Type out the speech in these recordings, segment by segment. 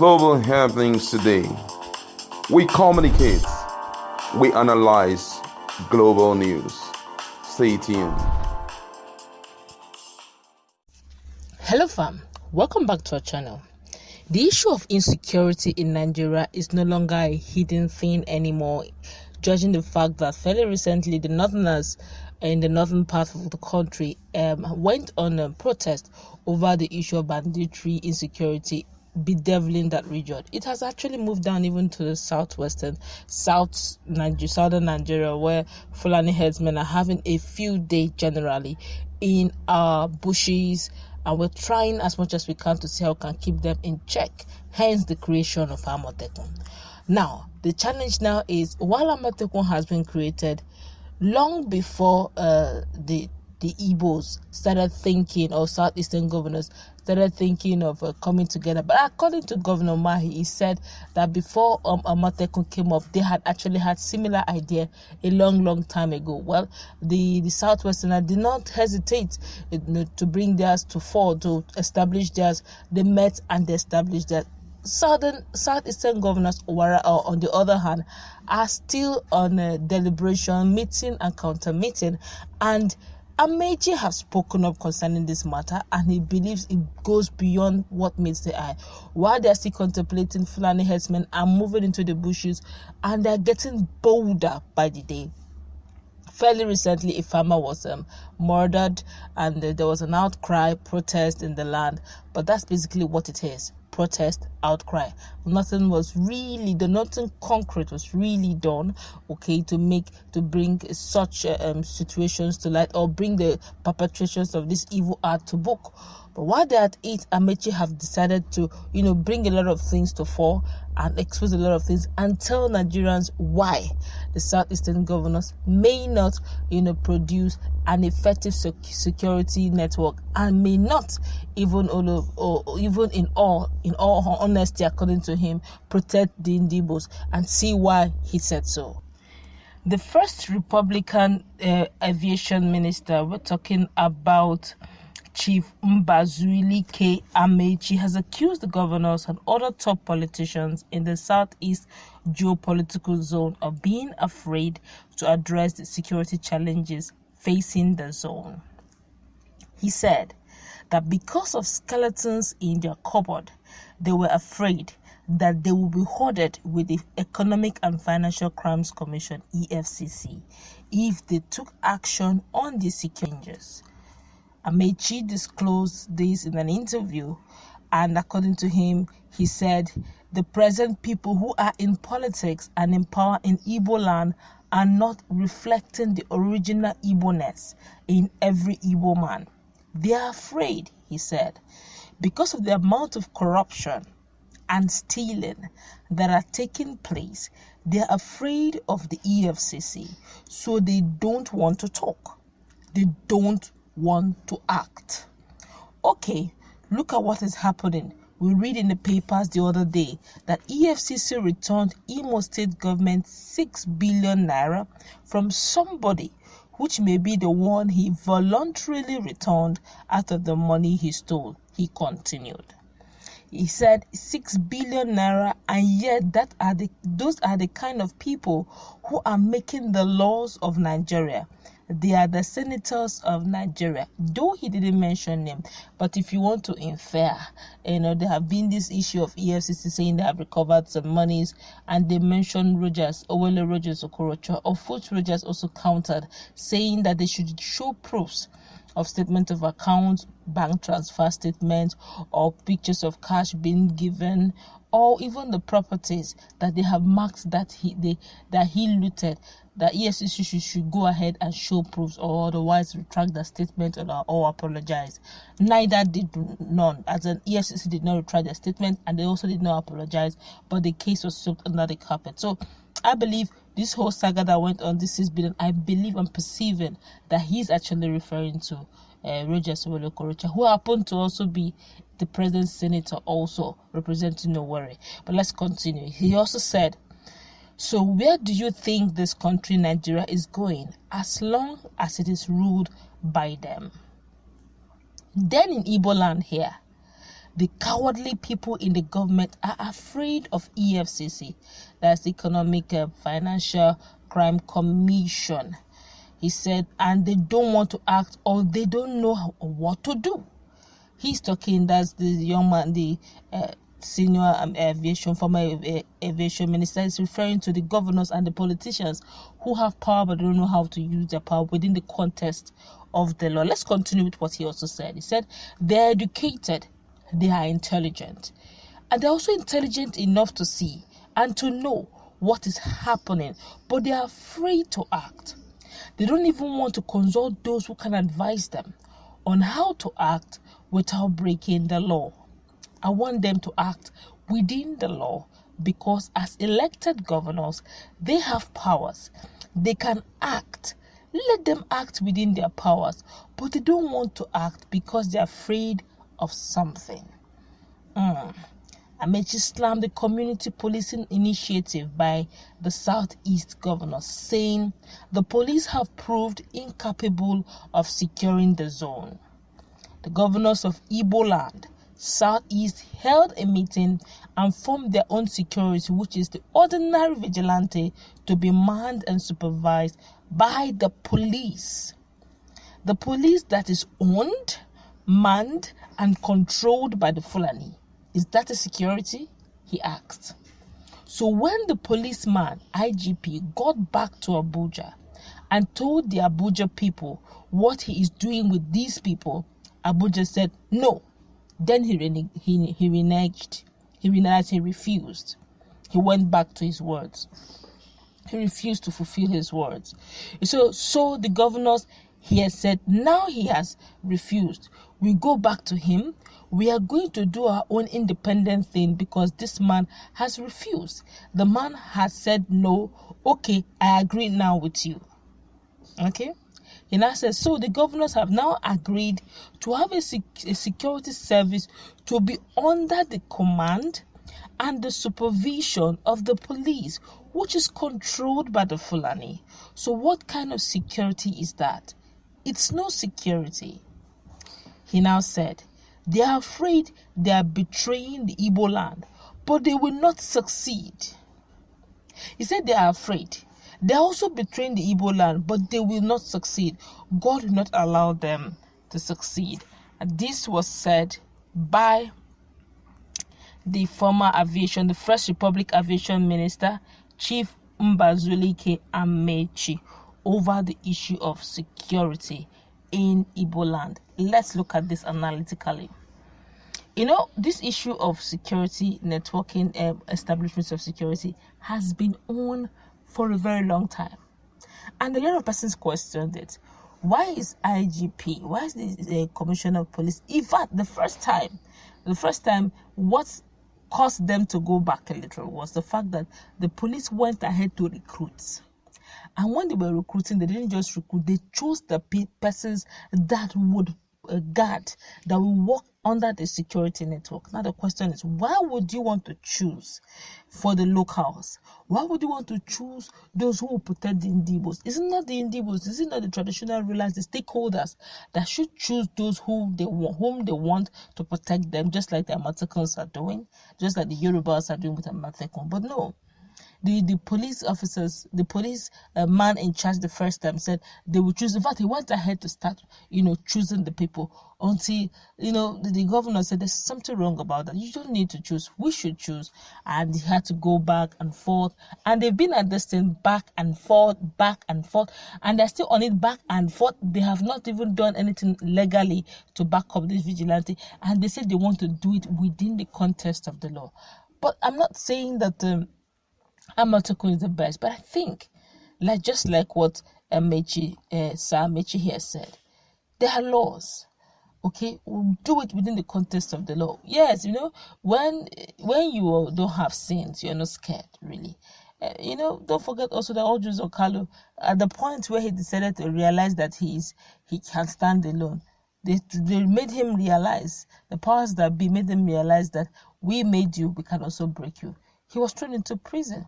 global happenings today. We communicate, we analyze global news. Stay tuned. Hello fam, welcome back to our channel. The issue of insecurity in Nigeria is no longer a hidden thing anymore, judging the fact that fairly recently the northerners in the northern part of the country went on a protest over the issue of banditry, insecurity bedeviling that region. It has actually moved down even to the southern Nigeria, where Fulani herdsmen are having a field day generally in our bushes, and we're trying as much as we can to see how we can keep them in check, hence the creation of Amaechi. Now, the challenge now is, while Amaechi has been created long before the Igbos started thinking, or southeastern governors started thinking of coming together. But according to Governor Mahi, he said that before Amaechi came up, they had actually had similar idea a long time ago. Well, the Southwesterner did not hesitate to bring theirs to fore, to establish theirs. They met and they established theirs. Southeastern governors, on the other hand, are still on a deliberation, meeting and counter meeting, and Amaechi has spoken up concerning this matter, and he believes it goes beyond what meets the eye. While they are still contemplating, Fulani herdsmen are moving into the bushes and they are getting bolder by the day. Fairly recently, a farmer was murdered, and there was an outcry, protest in the land. But that's basically what it is: protest, outcry. Nothing was really done, nothing concrete was really done, to bring such situations to light, or bring the perpetrators of this evil act to book. But while they're at it, Amaechi have decided to, bring a lot of things to fore and expose a lot of things and tell Nigerians why the southeastern governors may not, produce an effective security network, and may not even in all honesty, according to him, protect the Ndigbos, and see why he said so. The first Republican aviation minister, we're talking about Chief Mbazulike Amaechi, has accused the governors and other top politicians in the southeast geopolitical zone of being afraid to address the security challenges facing the zone. He said that because of skeletons in their cupboard, they were afraid that they will be hoarded with the Economic and Financial Crimes Commission, EFCC, if they took action on the security challenges. Amaechi disclosed this in an interview, and according to him, he said the present people who are in politics and in power in Igbo land are not reflecting the original Igbo-ness in every Igbo man. They are afraid, he said, because of the amount of corruption and stealing that are taking place. They are afraid of the EFCC, so they don't want to talk. They don't want to act. Okay, look at what is happening. We read in the papers the other day that EFCC returned Imo State government 6 billion naira from somebody, which may be the one he voluntarily returned out of the money he stole. He continued. He said 6 billion naira, and yet those are the kind of people who are making the laws of Nigeria. They are the senators of Nigeria, though he didn't mention them. But if you want to infer, there have been this issue of EFCC saying they have recovered some monies, and they mentioned Owele Rogers Okorocha, of which Rogers also countered, saying that they should show proofs of statement of account, bank transfer statements, or pictures of cash being given, or even the properties that they have marked that he looted. That EFCC should go ahead and show proofs, or otherwise retract the statement or apologize. Neither did none. As an EFCC did not retract their statement, and they also did not apologize, but the case was swept under the carpet. So I believe this whole saga that went on, this 6 billion, I believe I'm perceiving that he's actually referring to Rogers Okorocha, who happened to also be the president's senator, also representing Owerri. But let's continue. He also said, so where do you think this country, Nigeria, is going as long as it is ruled by them? Then in Igbo land here, the cowardly people in the government are afraid of EFCC, that's Economic Financial Crime Commission. He said, and they don't want to act, or they don't know what to do. He's talking, that's the young man, the senior former aviation minister, is referring to the governors and the politicians who have power but don't know how to use their power within the context of the law. Let's continue with what he also said. He said, they're educated, they are intelligent, and they're also intelligent enough to see and to know what is happening, but they are afraid to act. They don't even want to consult those who can advise them on how to act without breaking the law. I want them to act within the law, because as elected governors, they have powers. They can act. Let them act within their powers, but they don't want to act because they're afraid of something. Amaechi slammed the community policing initiative by the Southeast governors, saying the police have proved incapable of securing the zone. The governors of Igbo land, Southeast, held a meeting and formed their own security, which is the ordinary vigilante, to be manned and supervised by the police. The police that is owned, manned, and controlled by the Fulani. Is that a security? He asked. So when the policeman, IGP, got back to Abuja and told the Abuja people what he is doing with these people, Abuja said no. Then he reneged. He refused. He went back to his words. He refused to fulfill his words. So the governors, he has said, now he has refused. We go back to him. We are going to do our own independent thing because this man has refused. The man has said no. Okay, I agree now with you. Okay? He now says, so the governors have now agreed to have a security service to be under the command and the supervision of the police, which is controlled by the Fulani. So what kind of security is that? It's no security. He now said, they are afraid they are betraying the Igbo land, but they will not succeed. He said they are afraid. They are also betraying the Igbo land, but they will not succeed. God will not allow them to succeed. And this was said by the former aviation, the First Republic Aviation Minister, Chief Mbazulike Amaechi, over the issue of security in Igbo land. Let's look at this analytically. You know, this issue of security, networking, establishments of security has been on for a very long time. And a lot of persons questioned it. Why is IGP, why is the Commissioner of Police, in fact, the first time, what caused them to go back a little was the fact that the police went ahead to recruit. And when they were recruiting, they didn't just recruit, they chose the persons that would guard, that will work under the security network. Now the question is, why would you want to choose for the locals? Why would you want to choose those who will protect the Ndigbos? Is it not the Ndigbos? Is it not the traditional rulers, the stakeholders that should choose those whom they want to protect them, just like the Amatekons are doing, just like the Yorubas are doing with Amatekon? But no. The police officers, the police man in charge the first time said they would choose. In fact, he went ahead to start, choosing the people until, the governor said there's something wrong about that. You don't need to choose. We should choose. And he had to go back and forth. And they've been at this thing back and forth. And they're still on it back and forth. They have not even done anything legally to back up this vigilante. And they said they want to do it within the context of the law. But I'm not saying that Amatekun is the best, but I think, just like what Sir Amaechi here said, there are laws. Okay, we'll do it within the context of the law. Yes, when you don't have sins, you're not scared, really. Don't forget also that Oju's Okalo, at the point where he decided to realize that he can stand alone, they made him realize, the powers that be made him realize that we made you, we can also break you. He was thrown into prison.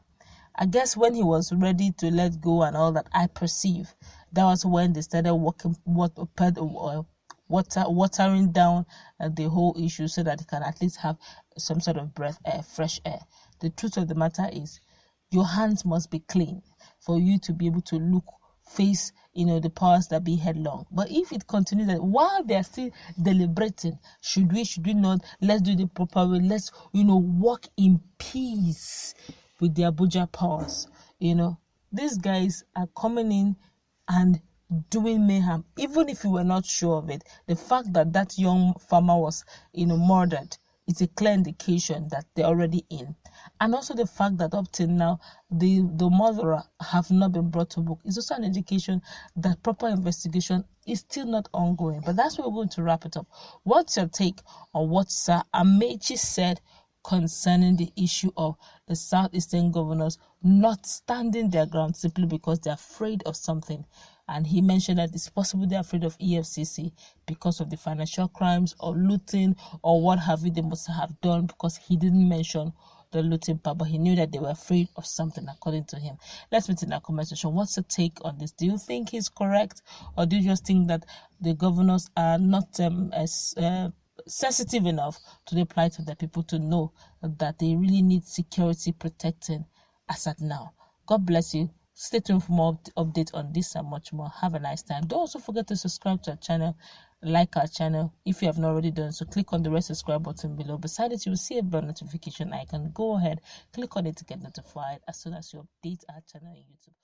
I guess when he was ready to let go and all that, I perceive that was when they started working, watering down the whole issue so that they can at least have some sort of fresh air. The truth of the matter is, your hands must be clean for you to be able to face the powers that be headlong. But if it continues that while they are still deliberating, should we not, let's do the proper way, let's walk in peace with the Abuja powers. These guys are coming in and doing mayhem. Even if you were not sure of it, the fact that young farmer was murdered, it's a clear indication that they're already in. And also the fact that up till now the murderer have not been brought to book is also an indication that proper investigation is still not ongoing. But that's where we're going to wrap it up. What's your take on what Sir Amaechi said concerning the issue of the southeastern governors not standing their ground simply because they're afraid of something? And he mentioned that it's possible they're afraid of EFCC because of the financial crimes or looting or what have you they must have done, because he didn't mention the looting part, but he knew that they were afraid of something according to him. Let's meet in our comment section. What's your take on this? Do you think he's correct, or do you just think that the governors are not as sensitive enough to the plight of the people to know that they really need security protecting as at now? God bless you. Stay tuned for more updates on this and much more. Have a nice time. Don't also forget to subscribe to our channel, like our channel if you have not already done so. Click on the red subscribe button below. Beside it, you will see a bell notification icon. Go ahead, click on it to get notified as soon as you update our channel on YouTube.